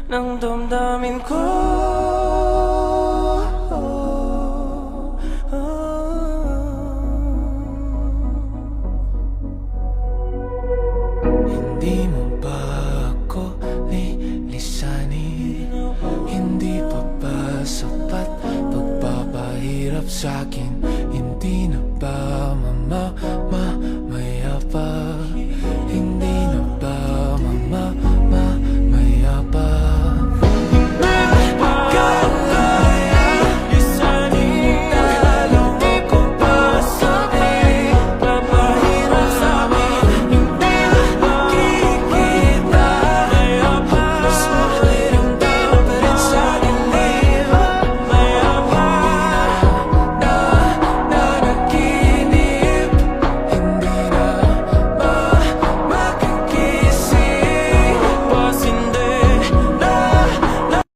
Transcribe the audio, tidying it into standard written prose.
ng damdamin ko. Hindi mo ba ako lilisanin? Hindi pa ba sapat pagpapahirap sa'kin?